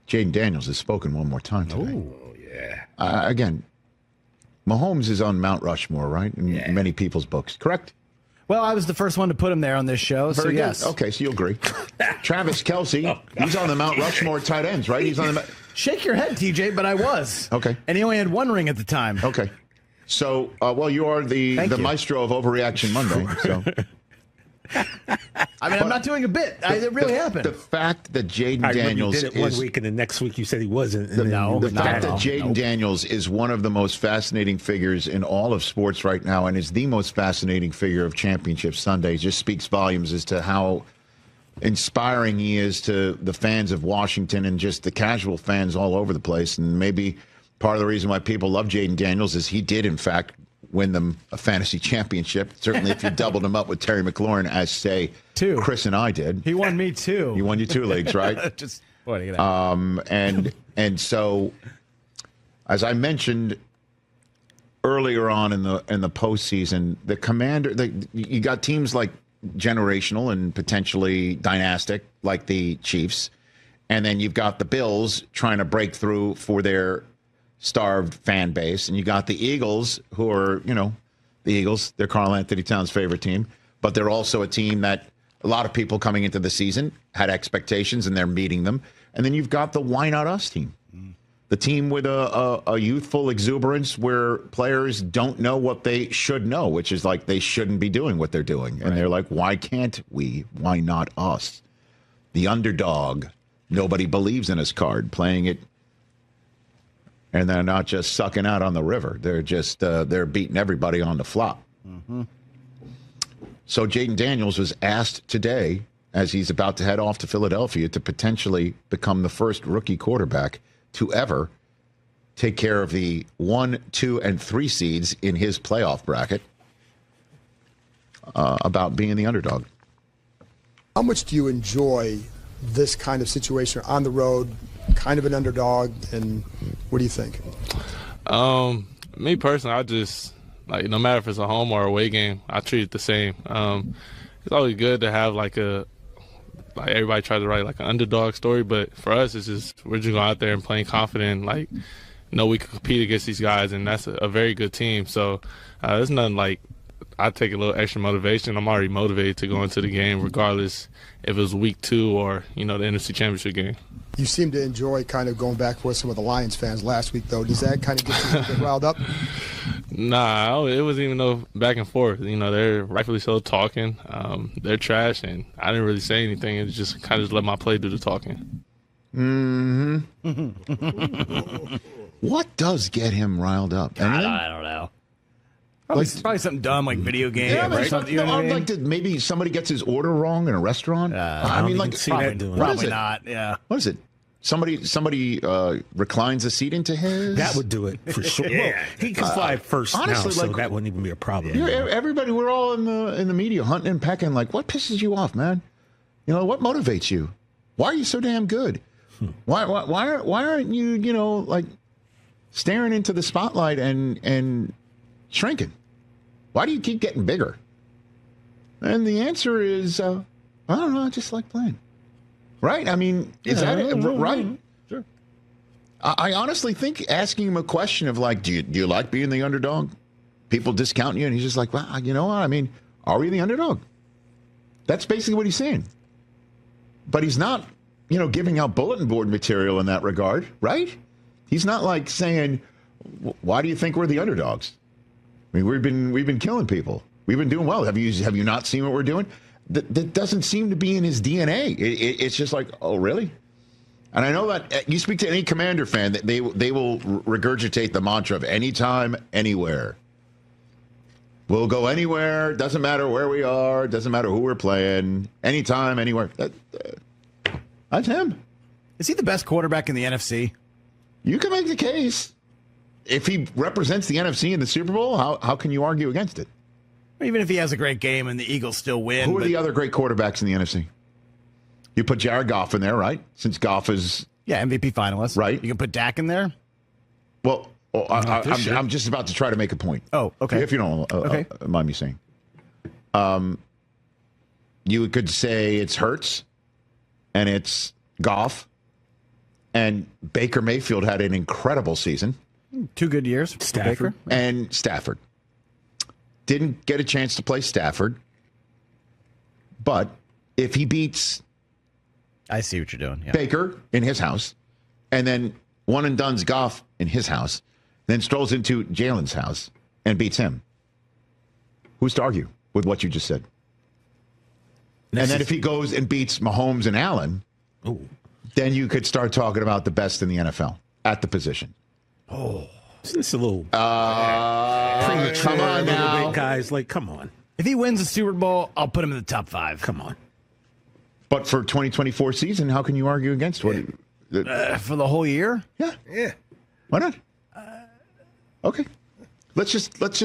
Jayden Daniels has spoken one more time today. Oh, yeah. Again, Mahomes is on Mount Rushmore, right? In many people's books, correct? Well, I was the first one to put him there on this show, so yes. Okay, so you agree. Travis Kelce, he's on the Mount Rushmore tight ends, right? He's on the. Shake your head, TJ, but I was. Okay. And he only had one ring at the time. Okay. So, well, you are the maestro of Overreaction Monday. So. I mean, I'm not doing a bit. It really happened. The fact that Jayden Daniels you did it 1 week, and the next week you said he wasn't. The fact that Jayden Daniels is one of the most fascinating figures in all of sports right now, and is the most fascinating figure of Championship Sunday, just speaks volumes as to how inspiring he is to the fans of Washington and just the casual fans all over the place. And maybe part of the reason why people love Jayden Daniels is he did, in fact, win them a fantasy championship. Certainly if you doubled him up with Terry McLaurin, as, say, Chris and I did. He won me two. He won you 2 leagues, right? Just pointing it out. And so, as I mentioned earlier on in the postseason, the Commander, you got teams like generational and potentially dynastic, like the Chiefs, and then you've got the Bills trying to break through for their starved fan base, and you got the Eagles, who are, the Eagles, they're Karl Anthony Towns' favorite team, but they're also a team that a lot of people coming into the season had expectations, and they're meeting them. And then you've got the Why Not Us team, the team with a youthful exuberance where players don't know what they should know, which is like they shouldn't be doing what they're doing. And they're like, why can't we? Why not us? The underdog, nobody believes in us card, playing it. And they're not just sucking out on the river. They're just they're beating everybody on the flop. Mm-hmm. So Jayden Daniels was asked today, as he's about to head off to Philadelphia, to potentially become the first rookie quarterback to ever take care of the 1, 2, and 3 seeds in his playoff bracket, about being the underdog. How much do you enjoy this kind of situation on the road, kind of an underdog, and what do you think? Me personally, I just, no matter if it's a home or away game, I treat it the same. It's always good to have everybody tries to write an underdog story, but for us, it's just, we're just going out there and playing confident, we can compete against these guys, and that's a very good team. So there's nothing I take a little extra motivation. I'm already motivated to go into the game, regardless if it was week 2 or, the NFC Championship game. You seem to enjoy kind of going back with some of the Lions fans last week, though. Does that kind of get you a bit riled up? Nah, it wasn't even no back and forth. They're rightfully so talking. They're trash, and I didn't really say anything. It just kind of let my play do the talking. Mm-hmm. What does get him riled up? I don't know. Probably something dumb like video game. Yeah, or something. I'd like to, maybe somebody gets his order wrong in a restaurant. Probably not. Yeah. What is it? Somebody reclines a seat into his. That would do it for sure. Yeah. Well, he can fly first honestly, now, so that wouldn't even be a problem. Everybody, we're all in the media hunting and pecking. What pisses you off, man? What motivates you? Why are you so damn good? Why aren't you staring into the spotlight and shrinking? Why do you keep getting bigger? And the answer is, I don't know. I just like playing. Right? I mean, is that it? Right? Sure. I honestly think asking him a question of do you like being the underdog? People discount you, and he's just like, well, you know what? I mean, are we the underdog? That's basically what he's saying. But he's not, giving out bulletin board material in that regard, right? He's not saying, why do you think we're the underdogs? I mean, we've been killing people. We've been doing well. Have you not seen what we're doing? That doesn't seem to be in his DNA. It's just oh, really? And I know that you speak to any Commander fan, that they will regurgitate the mantra of anytime, anywhere. We'll go anywhere. Doesn't matter where we are. Doesn't matter who we're playing. Anytime, anywhere. That's him. Is he the best quarterback in the NFC? You can make the case. If he represents the NFC in the Super Bowl, how can you argue against it? Even if he has a great game and the Eagles still win. Who are the other great quarterbacks in the NFC? You put Jared Goff in there, right? Since Goff is... Yeah, MVP finalist. Right. You can put Dak in there? Well, I'm just about to try to make a point. Oh, okay. If you don't mind me saying. You could say it's Hurts and it's Goff And Baker Mayfield had an incredible season. 2 good years for Stafford. Baker. And Stafford. Didn't get a chance to play Stafford. But if he beats I see what you're doing. Yeah. Baker in his house, and then one and done's Goff in his house, then strolls into Jalen's house and beats him, who's to argue with what you just said? And then if he goes and beats Mahomes and Allen, then you could start talking about the best in the NFL at the position. Isn't this a little Come on now. guys? Like, come on. If he wins the Super Bowl, I'll put him in the top 5. Come on. But for 2024 season, how can you argue against what? For the whole year? Yeah. Why not? Okay. Let's just let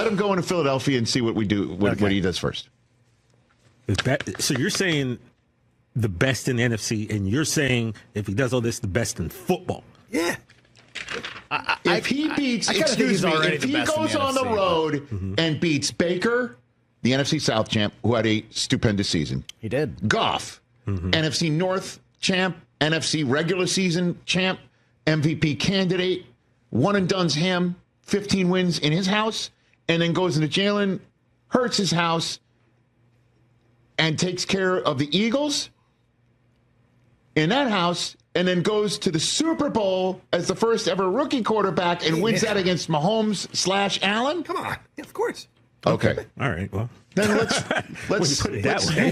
him go into Philadelphia and see what we do. What he does first. So you're saying the best in the NFC, and you're saying if he does all this, the best in football. Yeah. If he goes on the road and beats Baker, the NFC South champ, who had a stupendous season. He did. Goff, NFC North champ, NFC regular season champ, MVP candidate, one and done's him, 15 wins in his house, and then goes into Jalen Hurts' house and takes care of the Eagles in that house, and then goes to the Super Bowl as the first ever rookie quarterback and wins that against Mahomes/Allen? Come on. Yeah, of course. Okay. All right. Well, Then let's put it that way.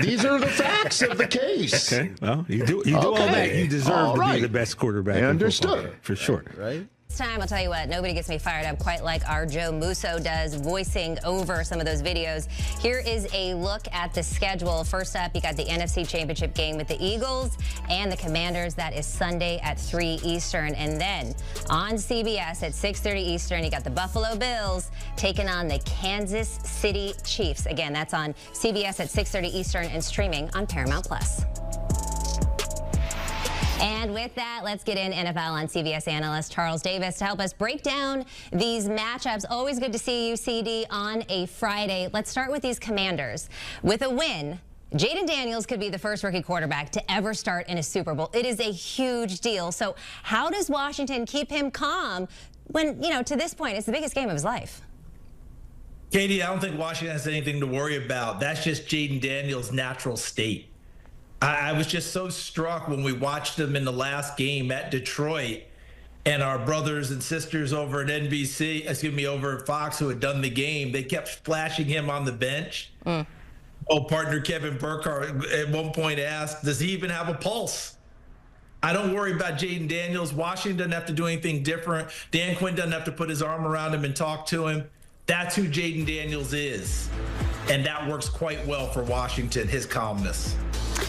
these are the facts of the case. Okay. Well, you do all that. You deserve to be the best quarterback. I understood. For sure. Right? This time, I'll tell you what, nobody gets me fired up quite like our Joe Musso does, voicing over some of those videos. Here is a look at the schedule. First up, you got the NFC Championship game with the Eagles and the Commanders. That is Sunday at 3 Eastern. And then on CBS at 6:30 Eastern, you got the Buffalo Bills taking on the Kansas City Chiefs. Again, that's on CBS at 6:30 Eastern and streaming on Paramount+. And with that, let's get in NFL on CBS analyst Charles Davis to help us break down these matchups. Always good to see you, CD, on a Friday. Let's start with these Commanders. With a win, JAYDEN Daniels could be the first rookie quarterback to ever start in a Super Bowl. It is a huge deal. So how does Washington keep him calm when, to this point, it's the biggest game of his life? Katie, I don't think Washington has anything to worry about. That's just JAYDEN Daniels' natural state. I was just so struck when we watched him in the last game at Detroit, and our brothers and sisters over at over at Fox who had done the game, they kept flashing him on the bench. Partner Kevin Burkhardt at one point asked, does he even have a pulse? I don't worry about JAYDEN Daniels. Washington doesn't have to do anything different. Dan Quinn doesn't have to put his arm around him and talk to him. That's who JAYDEN Daniels is. And that works quite well for Washington, his calmness.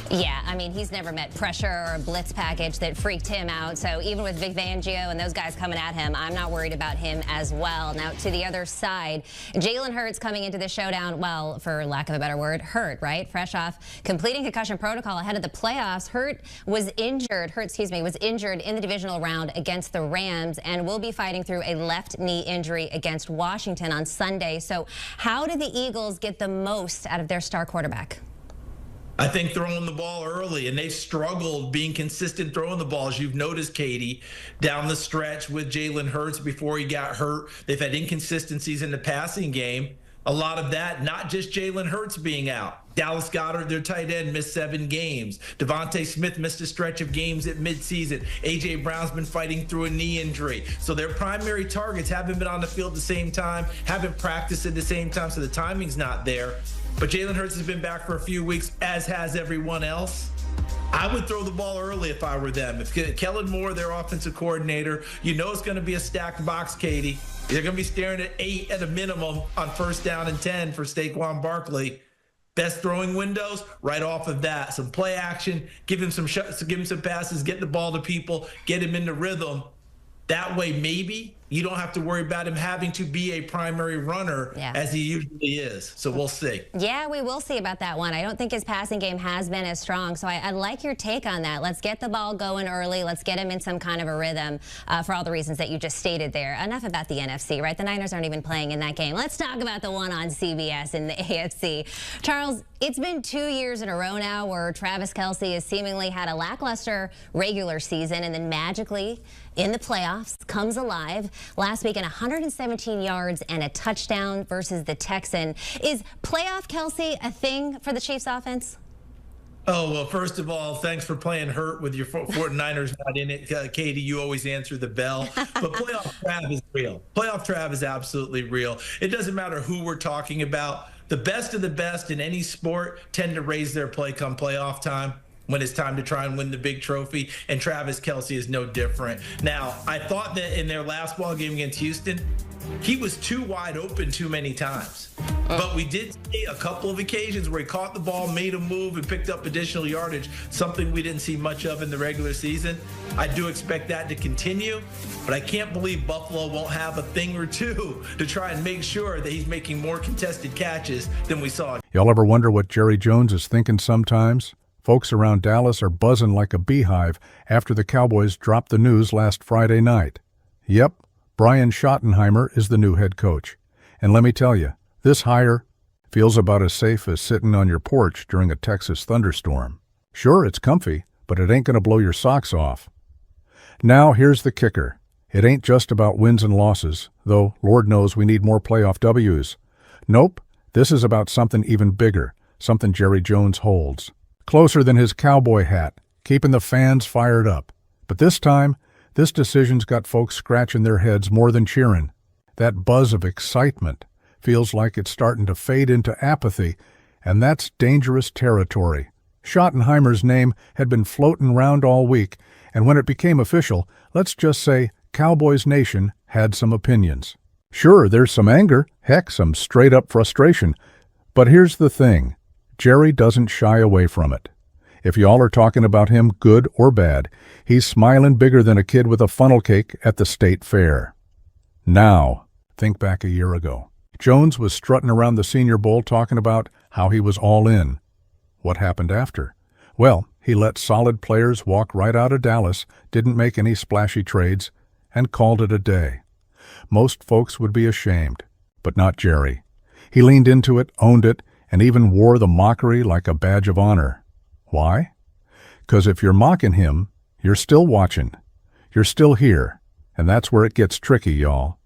Yeah, I mean, he's never met pressure or a blitz package that freaked him out. So even with Vic Fangio and those guys coming at him, I'm not worried about him as well. Now, to the other side, Jalen Hurts coming into the showdown, well, for lack of a better word, hurt, right? Fresh off completing concussion protocol ahead of the playoffs. Hurts was injured in the divisional round against the Rams and will be fighting through a left knee injury against Washington on Sunday. So how do the Eagles get the most out of their star quarterback? I think throwing the ball early, and they've struggled being consistent throwing the ball, as you've noticed, Katie, down the stretch with Jalen Hurts before he got hurt. They've had inconsistencies in the passing game. A lot of that, not just Jalen Hurts being out. Dallas Goedert, their tight end, missed 7 games. Devontae Smith missed a stretch of games at midseason. A.J. Brown's been fighting through a knee injury. So their primary targets haven't been on the field at the same time, haven't practiced at the same time, so the timing's not there. But Jalen Hurts has been back for a few weeks, as has everyone else. I would throw the ball early if I were them. If Kellen Moore, their offensive coordinator, it's going to be a stacked box, Katie. They're going to be staring at 8 at a minimum on 1st down and 10 for Saquon Barkley. Best throwing windows, right off of that. Some play action, give him some shots, give him some passes, get the ball to people, get him into rhythm. That way, maybe you don't have to worry about him having to be a primary runner as he usually is. So we'll see. Yeah, we will see about that one. I don't think his passing game has been as strong. So I like your take on that. Let's get the ball going early. Let's get him in some kind of a rhythm for all the reasons that you just stated there. Enough about the NFC, right? The Niners aren't even playing in that game. Let's talk about the one on CBS in the AFC. Charles, it's been 2 years in a row now where Travis Kelce has seemingly had a lackluster regular season and then magically in the playoffs comes alive. Last week, 117 yards and a touchdown versus the Texan. Is playoff Kelce a thing for the Chiefs offense? Oh, well, first of all, thanks for playing hurt with your 49ers not in it. Katie, you always answer the bell. But playoff Trav is real. Playoff Trav is absolutely real. It doesn't matter who we're talking about. The best of the best in any sport tend to raise their play come playoff time, when it's time to try and win the big trophy, and Travis Kelce is no different. Now, I thought that in their last ball game against Houston, he was too wide open too many times. But we did see a couple of occasions where he caught the ball, made a move, and picked up additional yardage, something we didn't see much of in the regular season. I do expect that to continue, but I can't believe Buffalo won't have a thing or two to try and make sure that he's making more contested catches than we saw. Y'all ever wonder what Jerry Jones is thinking sometimes? Folks around Dallas are buzzing like a beehive after the Cowboys dropped the news last Friday night. Yep, Brian Schottenheimer is the new head coach. And let me tell you, this hire feels about as safe as sitting on your porch during a Texas thunderstorm. Sure, it's comfy, but it ain't going to blow your socks off. Now, here's the kicker. It ain't just about wins and losses, though Lord knows we need more playoff W's. Nope, this is about something even bigger, something Jerry Jones holds. Closer than his cowboy hat, keeping the fans fired up. But this time, this decision's got folks scratching their heads more than cheering. That buzz of excitement feels like it's starting to fade into apathy, and that's dangerous territory. Schottenheimer's name had been floating around all week, and when it became official, let's just say Cowboys Nation had some opinions. Sure, there's some anger, heck, some straight-up frustration. But here's the thing. Jerry doesn't shy away from it. If y'all are talking about him, good or bad, he's smiling bigger than a kid with a funnel cake at the state fair. Now, think back a year ago. Jones was strutting around the Senior Bowl talking about how he was all in. What happened after? Well, he let solid players walk right out of Dallas, didn't make any splashy trades, and called it a day. Most folks would be ashamed, but not Jerry. He leaned into it, owned it, and even wore the mockery like a badge of honor. Why? 'Cause if you're mocking him, you're still watching. You're still here, and that's where it gets tricky, y'all.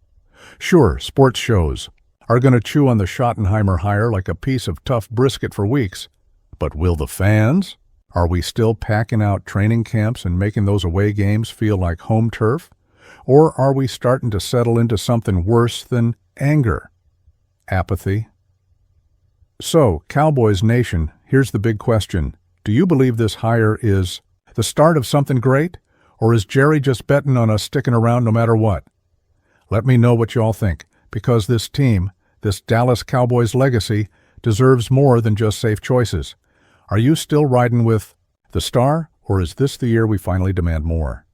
Sure, sports shows are going to chew on the Schottenheimer hire like a piece of tough brisket for weeks, but will the fans? Are we still packing out training camps and making those away games feel like home turf? Or are we starting to settle into something worse than anger? Apathy? So, Cowboys Nation, here's the big question. Do you believe this hire is the start of something great, or is Jerry just betting on us sticking around no matter what? Let me know what y'all think, because this team, this Dallas Cowboys legacy, deserves more than just safe choices. Are you still riding with the star, or is this the year we finally demand more?